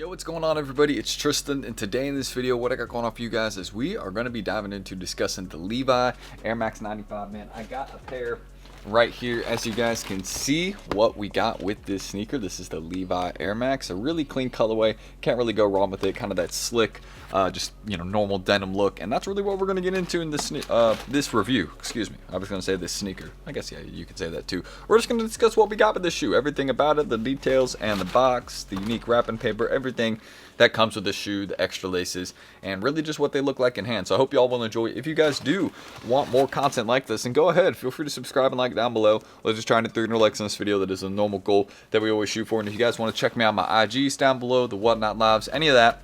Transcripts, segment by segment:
Yo, what's going on, everybody? It's Tristan, and today in this video, what I got going on for you guys is we are going to be diving into discussing the Levi Air Max 95. Man, I got a pair right here. As you guys can see what we got with this sneaker. This is the Levi Air Max, a really clean colorway. Can't really go wrong with it. Kind of that slick, just normal denim look, and that's really what we're going to get into in this this review. Excuse me, I was going to say this sneaker. I guess, yeah, you could say that too. We're just going to discuss what we got with this shoe, everything about it, the details and the box, the unique wrapping paper, everything that comes with the shoe, the extra laces, and really just what they look like in hand. So I hope you all will enjoy it. If you guys do want more content like this, then go ahead, feel free to subscribe and like down below. Let's just try and hit 300 likes on this video. That is a normal goal that we always shoot for. And if you guys want to check me out, my IGs down below, the Whatnot Lives, any of that,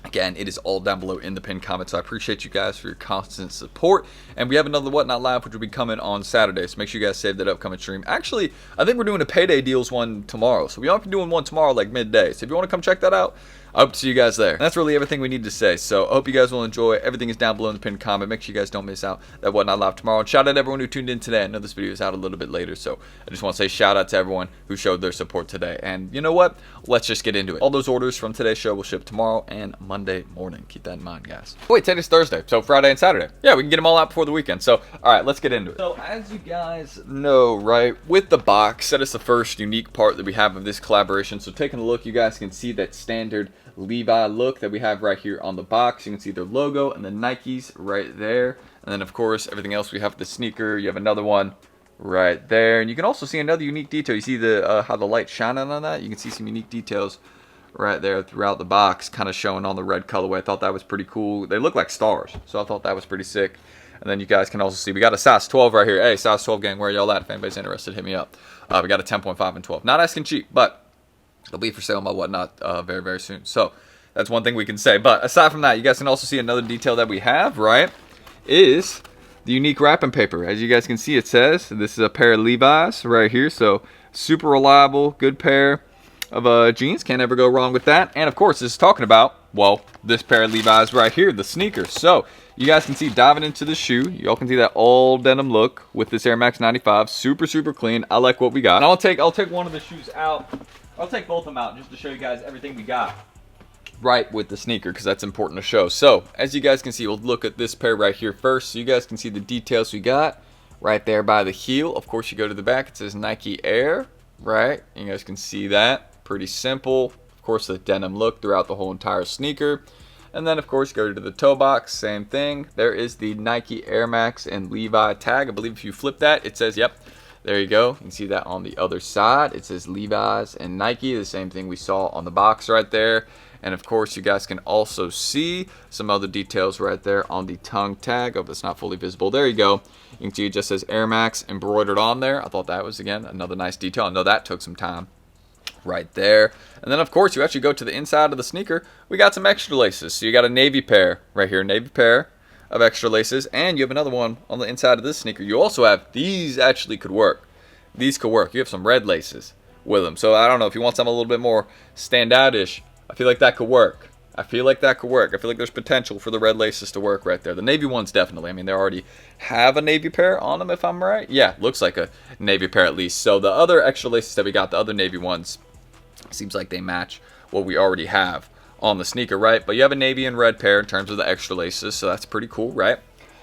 again, it is all down below in the pinned comment. So I appreciate you guys for your constant support. And we have another Whatnot Live, which will be coming on Saturday. So make sure you guys save that upcoming stream. Actually, I think we're doing a payday deals one tomorrow. So we are doing one tomorrow, like midday. So if you want to come check that out, I hope to see you guys there. And that's really everything we need to say. So I hope you guys will enjoy. Everything is down below in the pinned comment. Make sure you guys don't miss out that Whatnot Live tomorrow. And shout out to everyone who tuned in today. I know this video is out a little bit later, so I just want to say shout out to everyone who showed their support today. And you know what? Let's just get into it. All those orders from today's show will ship tomorrow and Monday morning. Keep that in mind, guys. Oh, wait, today's Thursday, so Friday and Saturday. Yeah, we can get them all out before the weekend. So, all right, let's get into it. So, as you guys know, right, with the box, that is the first unique part that we have of this collaboration. So, taking a look, you guys can see that standard Levi look that we have right here on the box. You can see their logo and the Nikes right there. And then, of course, everything else we have the sneaker. You have another one right there. And you can also see another unique detail. You see the how the light's shining on that? You can see some unique details right there throughout the box, kind of showing on the red colorway. I thought that was pretty cool. They look like stars, so I thought that was pretty sick. And then you guys can also see we got a size 12 right here. Hey, size 12 gang, where y'all at? If anybody's interested, hit me up. We got a 10.5 and 12. Not asking cheap, but it'll be for sale on my Whatnot very, very soon. So that's one thing we can say. But aside from that, you guys can also see another detail that we have, right, is the unique wrapping paper. As you guys can see, it says this is a pair of Levi's right here. So super reliable, good pair of jeans. Can't ever go wrong with that. And of course, this is talking about, well, this pair of Levi's right here, the sneakers. So you guys can see diving into the shoe, y'all can see that all denim look with this Air Max 95. Super, super clean. I like what we got. And I'll take one of the shoes out. I'll take both of them out just to show you guys everything we got right with the sneaker, because that's important to show. So as you guys can see, we'll look at this pair right here first. So you guys can see the details we got right there by the heel. Of course, you go to the back, it says Nike Air, right? You guys can see that. Pretty simple. Of course, the denim look throughout the whole entire sneaker. And then, of course, go to the toe box, same thing. There is the Nike Air Max and Levi tag. I believe if you flip that, it says, yep, there you go. You can see that on the other side. It says Levi's and Nike, the same thing we saw on the box right there. And, of course, you guys can also see some other details right there on the tongue tag. Oh, it's not fully visible. There you go. You can see it just says Air Max embroidered on there. I thought that was, again, another nice detail. I know that took some time right there. And then, of course, you actually go to the inside of the sneaker. We got some extra laces. So you got a navy pair right here, navy pair of extra laces, and you have another one on the inside of this sneaker. You also have, these actually could work. These could work. You have some red laces with them. So I don't know, if you want something a little bit more standout-ish, I feel like that could work. I feel like there's potential for the red laces to work right there. The navy ones definitely. I mean, they already have a navy pair on them, if I'm right. Yeah, looks like a navy pair at least. So the other extra laces that we got, the other navy ones, seems like they match what we already have on the sneaker, right? But you have a navy and red pair in terms of the extra laces, so that's pretty cool, right?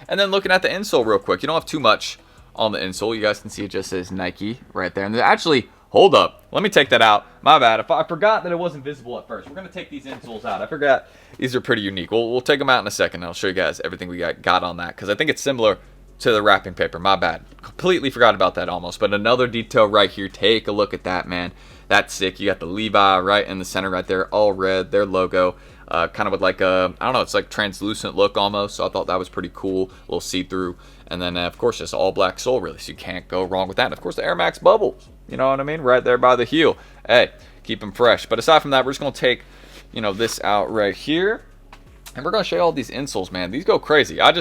And then looking at the insole real quick, you don't have too much on the insole. You guys can see it just says Nike right there. And actually, hold up, let me take that out. My bad. I forgot that it wasn't visible at first. We're going to take these insoles out. I forgot these are pretty unique. We'll take them out in a second, and I'll show you guys everything we got on that, because I think it's similar to the wrapping paper. My bad. Completely forgot about that almost. But another detail right here. Take a look at that, man. That's sick. You got the Levi right in the center right there, all red, their logo. Kind of with like a, I don't know, it's like translucent look almost. So I thought that was pretty cool. A little see-through. And then, of course, just all black sole, really. So you can't go wrong with that. And, of course, the Air Max bubbles. You know what I mean? Right there by the heel. Hey, keep them fresh. But aside from that, we're just going to take, this out right here. And we're going to show you all these insoles, man. These go crazy. I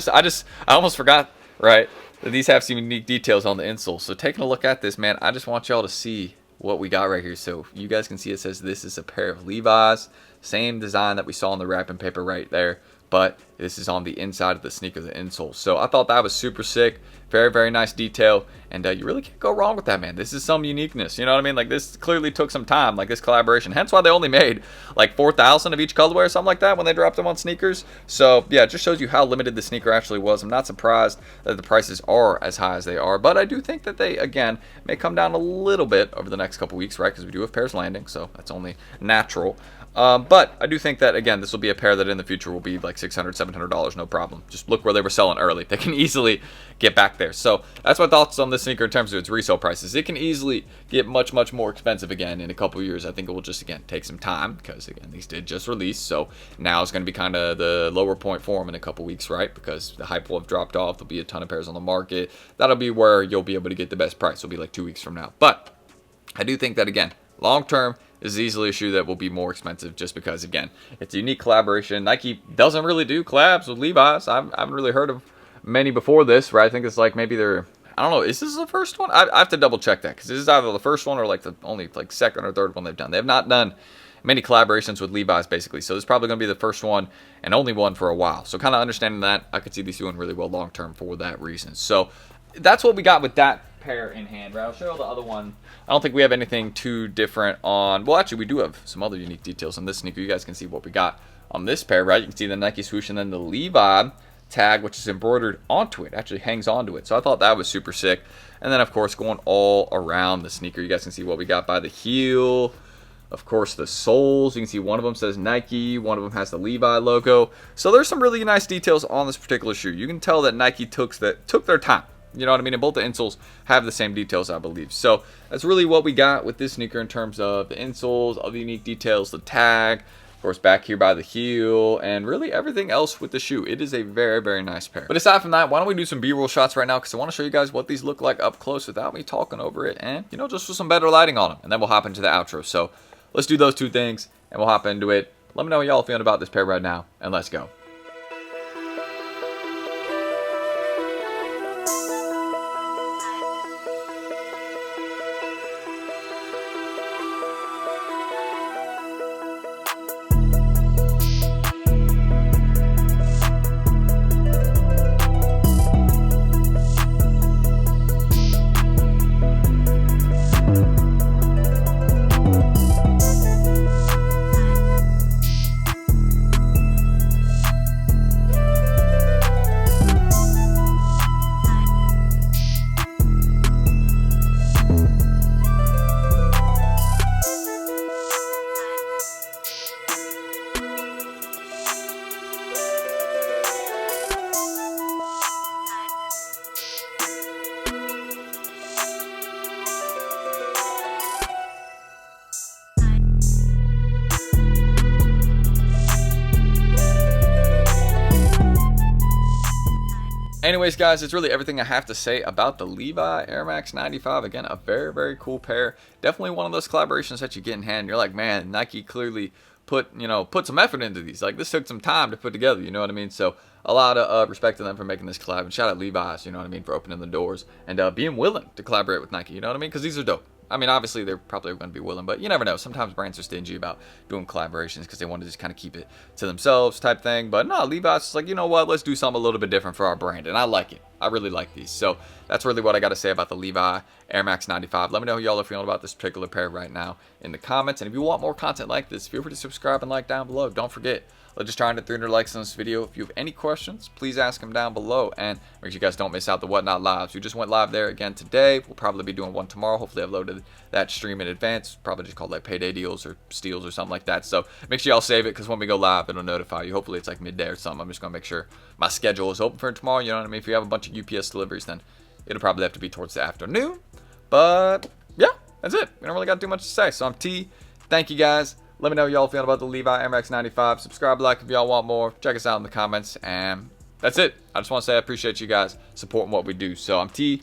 almost forgot, right, that these have some unique details on the insoles. So taking a look at this, man, I just want y'all to see what we got right here. So you guys can see it says this is a pair of Levi's. Same design that we saw on the wrapping paper right there but this is on the inside of the sneaker, the insole. So I thought that was super sick. Very, very nice detail, and you really can't go wrong with that, man. This is some uniqueness, you know what I mean? Like, this clearly took some time, like this collaboration. Hence why they only made like 4,000 of each colorway or something like that when they dropped them on sneakers. So yeah, it just shows you how limited the sneaker actually was. I'm not surprised that the prices are as high as they are, but I do think that they, again, may come down a little bit over the next couple weeks, right? Because we do have pairs landing, so that's only natural. But I do think that, again, this will be a pair that in the future will be like $600, $700, no problem. Just look where they were selling early. They can easily get back there. So that's my thoughts on this sneaker in terms of its resale prices. It can easily get much, much more expensive again in a couple years. I think it will just, again, take some time because, again, these did just release. So now it's going to be kind of the lower point for them in a couple weeks, right? Because the hype will have dropped off. There'll be a ton of pairs on the market. That'll be where you'll be able to get the best price. It'll be like 2 weeks from now. But I do think that, again, long term, is easily a shoe that will be more expensive just because, again, it's a unique collaboration. Nike doesn't really do collabs with Levi's. I haven't really heard of many before this, right? I think it's like maybe they're, I don't know, is this the first one? I have to double check that because this is either the first one or like the only like second or third one they've done. They have not done many collaborations with Levi's basically, so this is probably going to be the first one and only one for a while. So kind of understanding that, I could see these doing really well long term for that reason. So that's what we got with that pair in hand, right? I'll show you the other one. I don't think we have anything too different on, well, actually we do have some other unique details on this sneaker. You guys can see what we got on this pair, right? You can see the Nike swoosh and then the Levi tag, which is embroidered onto it, actually hangs onto it. So I thought that was super sick. And then of course going all around the sneaker, you guys can see what we got by the heel. Of course, the soles, you can see one of them says Nike, one of them has the Levi logo. So there's some really nice details on this particular shoe. You can tell that Nike took their time. You know what I mean? And both the insoles have the same details, I believe. So that's really what we got with this sneaker in terms of the insoles, all the unique details, the tag, of course, back here by the heel, and really everything else with the shoe. It is a very, very nice pair. But aside from that, why don't we do some B-roll shots right now? Because I want to show you guys what these look like up close without me talking over it, and, you know, just with some better lighting on them. And then we'll hop into the outro. So let's do those two things, and we'll hop into it. Let me know what y'all are feeling about this pair right now, and let's go. Anyways, guys, it's really everything I have to say about the Levi Air Max 95. Again, a very, very cool pair. Definitely one of those collaborations that you get in hand. You're like, man, Nike clearly put some effort into these. Like, this took some time to put together, you know what I mean? So a lot of respect to them for making this collab. And shout out Levi's, you know what I mean, for opening the doors and being willing to collaborate with Nike, you know what I mean? Because these are dope. I mean, obviously, they're probably going to be willing, but you never know. Sometimes brands are stingy about doing collaborations because they want to just kind of keep it to themselves type thing. But no, Levi's is like, you know what? Let's do something a little bit different for our brand. And I like it. I really like these. So that's really what I got to say about the Levi Air Max 95. Let me know how y'all are feeling about this particular pair right now in the comments. And if you want more content like this, feel free to subscribe and like down below. Don't forget, let's just try and hit 300 likes on this video. If you have any questions, please ask them down below. And make sure you guys don't miss out the Whatnot Lives. We just went live there again today. We'll probably be doing one tomorrow. Hopefully I've loaded that stream in advance. Probably just called like payday deals or steals or something like that. So make sure y'all save it because when we go live, it'll notify you. Hopefully it's like midday or something. I'm just going to make sure my schedule is open for tomorrow. You know what I mean? If you have a bunch of UPS deliveries, then it'll probably have to be towards the afternoon. But yeah, that's it. We don't really got too much to say. So I'm T. Thank you guys. Let me know how y'all feel about the Levi Air Max 95. Subscribe, like if y'all want more. Check us out in the comments. And that's it. I just want to say I appreciate you guys supporting what we do. So I'm T.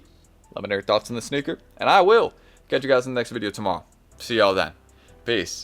Let me know your thoughts on the sneaker. And I will catch you guys in the next video tomorrow. See y'all then. Peace.